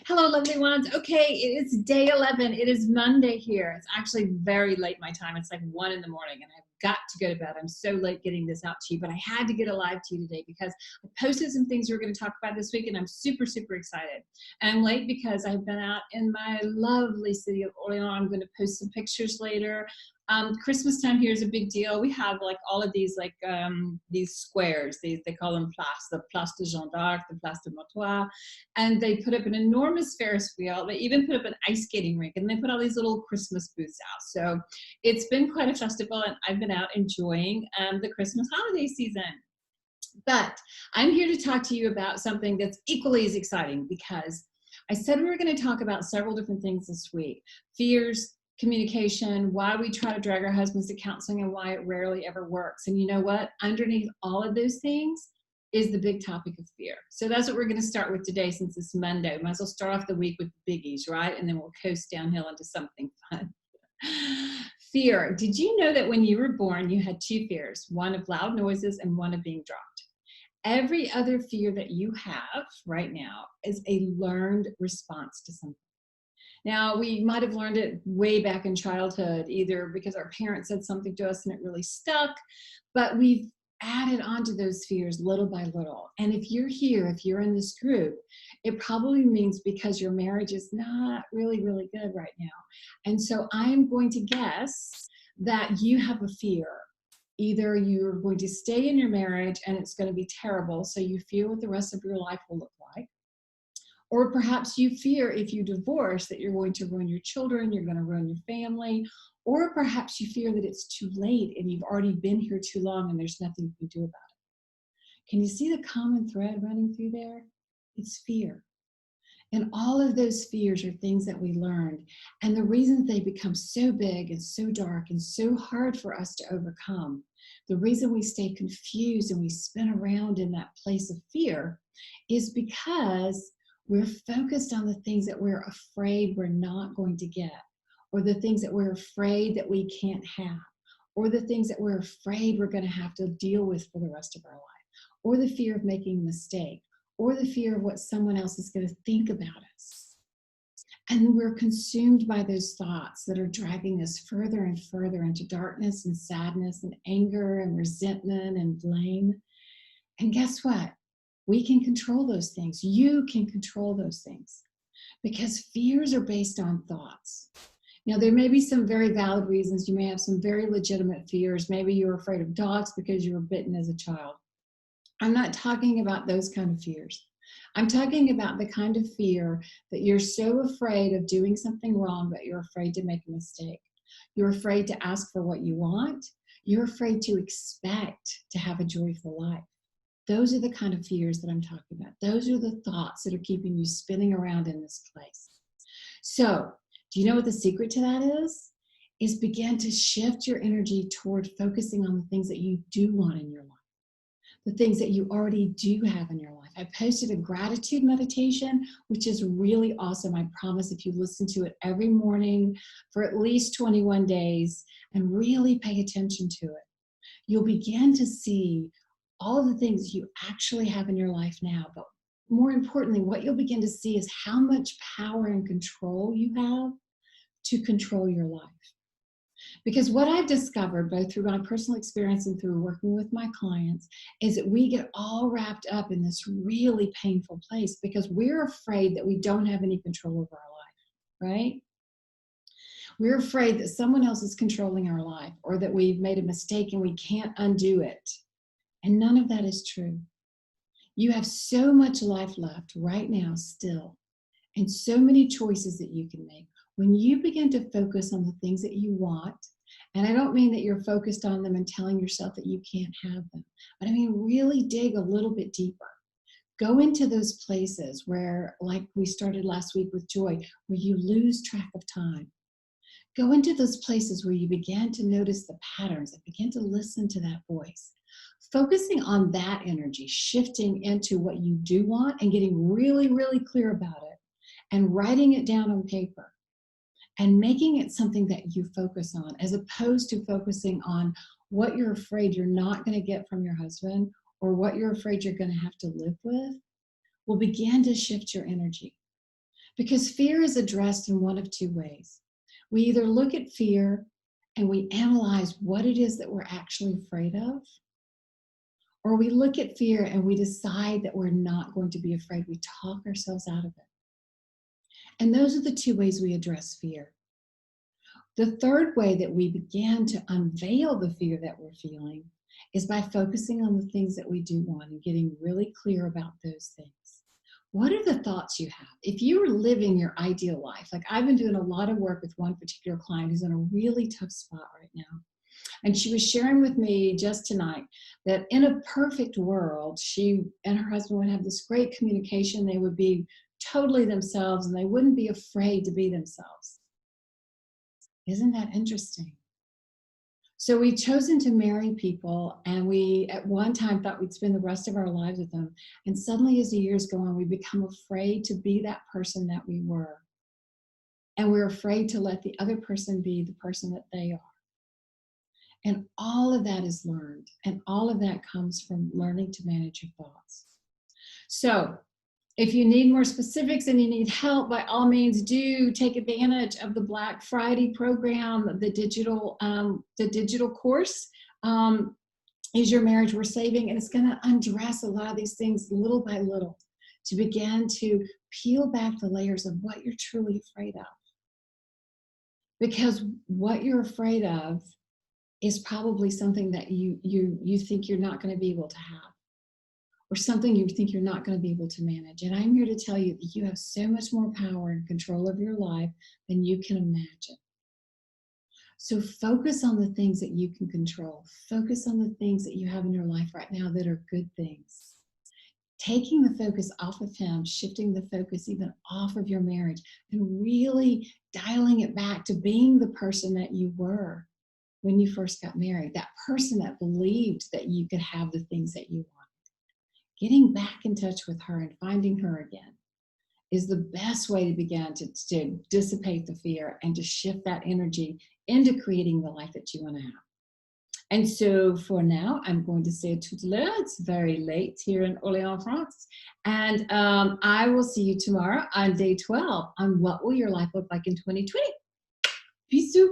Hello, lovely ones. Okay, it is day 11. It is Monday here. It's actually very late my time. It's like 1 in the morning and I've got to go to bed. I'm so late getting this out to you, but I had to get a live to you today because I posted some things we were going to talk about this week and I'm super, super excited. And I'm late because I've been out in my lovely city of Orleans. I'm going to post some pictures later. Christmas time here is a big deal. We have like all of these these squares. They call them place, the Place de Jeanne d'Arc, the Place de Montois, and they put up an enormous Ferris wheel. They even put up an ice skating rink, and they put all these little Christmas booths out. So it's been quite a festival, and I've been out enjoying the Christmas holiday season. But I'm here to talk to you about something that's equally as exciting because I said we were going to talk about several different things this week: fears, communication, why we try to drag our husbands to counseling, and why it rarely ever works. And you know what? Underneath all of those things is the big topic of fear. So that's what we're going to start with today since it's Monday. Might as well start off the week with the biggies, right? And then we'll coast downhill into something fun. Fear. Did you know that when you were born, you had two fears, one of loud noises and one of being dropped? Every other fear that you have right now is a learned response to something. Now, we might have learned it way back in childhood, either because our parents said something to us and it really stuck, but we've added on to those fears little by little. And if you're here, if you're in this group, it probably means because your marriage is not really, really good right now. And so I'm going to guess that you have a fear. Either you're going to stay in your marriage and it's going to be terrible, so you fear what the rest of your life will look like. Or perhaps you fear if you divorce that you're going to ruin your children, you're going to ruin your family. Or perhaps you fear that it's too late and you've already been here too long and there's nothing you can do about it. Can you see the common thread running through there? It's fear. And all of those fears are things that we learned. And the reason they become so big and so dark and so hard for us to overcome, the reason we stay confused and we spin around in that place of fear is because we're focused on the things that we're afraid we're not going to get, or the things that we're afraid that we can't have, or the things that we're afraid we're going to have to deal with for the rest of our life, or the fear of making a mistake, or the fear of what someone else is going to think about us. And we're consumed by those thoughts that are dragging us further and further into darkness and sadness and anger and resentment and blame. And guess what? We can control those things. You can control those things because fears are based on thoughts. Now, there may be some very valid reasons. You may have some very legitimate fears. Maybe you're afraid of dogs because you were bitten as a child. I'm not talking about those kind of fears. I'm talking about the kind of fear that you're so afraid of doing something wrong that you're afraid to make a mistake. You're afraid to ask for what you want. You're afraid to expect to have a joyful life. Those are the kind of fears that I'm talking about. Those are the thoughts that are keeping you spinning around in this place. So, do you know what the secret to that is? Is begin to shift your energy toward focusing on the things that you do want in your life, the things that you already do have in your life. I posted a gratitude meditation, which is really awesome. I promise if you listen to it every morning for at least 21 days and really pay attention to it, you'll begin to see all the things you actually have in your life now. But more importantly, what you'll begin to see is how much power and control you have to control your life. Because what I've discovered, both through my personal experience and through working with my clients, is that we get all wrapped up in this really painful place because we're afraid that we don't have any control over our life, right? We're afraid that someone else is controlling our life or that we've made a mistake and we can't undo it. And none of that is true. You have so much life left right now still, and so many choices that you can make. When you begin to focus on the things that you want, and I don't mean that you're focused on them and telling yourself that you can't have them, but I mean really dig a little bit deeper. Go into those places where, like we started last week with joy, where you lose track of time. Go into those places where you begin to notice the patterns and begin to listen to that voice. Focusing on that energy, shifting into what you do want and getting really, really clear about it and writing it down on paper and making it something that you focus on, as opposed to focusing on what you're afraid you're not going to get from your husband or what you're afraid you're going to have to live with, will begin to shift your energy. Because fear is addressed in one of two ways. We either look at fear and we analyze what it is that we're actually afraid of, or we look at fear and we decide that we're not going to be afraid. We talk ourselves out of it. And those are the two ways we address fear. The third way that we begin to unveil the fear that we're feeling is by focusing on the things that we do want and getting really clear about those things. What are the thoughts you have? If you were living your ideal life, like I've been doing a lot of work with one particular client who's in a really tough spot right now. And she was sharing with me just tonight that in a perfect world, she and her husband would have this great communication. They would be totally themselves and they wouldn't be afraid to be themselves. Isn't that interesting? So we've chosen to marry people, and we at one time thought we'd spend the rest of our lives with them. And suddenly as the years go on, we become afraid to be that person that we were. And we're afraid to let the other person be the person that they are. And all of that is learned. And all of that comes from learning to manage your thoughts. So if you need more specifics and you need help, by all means, do take advantage of the Black Friday program, the digital course. Is Your Marriage Worth Saving? And it's going to undress a lot of these things little by little to begin to peel back the layers of what you're truly afraid of. Because what you're afraid of is probably something that you think you're not going to be able to have, or something you think you're not going to be able to manage. And I'm here to tell you that you have so much more power and control of your life than you can imagine. So focus on the things that you can control. Focus on the things that you have in your life right now that are good things. Taking the focus off of him, shifting the focus even off of your marriage, and really dialing it back to being the person that you were when you first got married, that person that believed that you could have the things that you wanted. Getting back in touch with her and finding her again is the best way to begin to dissipate the fear and to shift that energy into creating the life that you want to have. And so for now, I'm going to say toute l'heure. It's very late here in Orléans, France. And I will see you tomorrow on day 12 on what will your life look like in 2020. Bisous.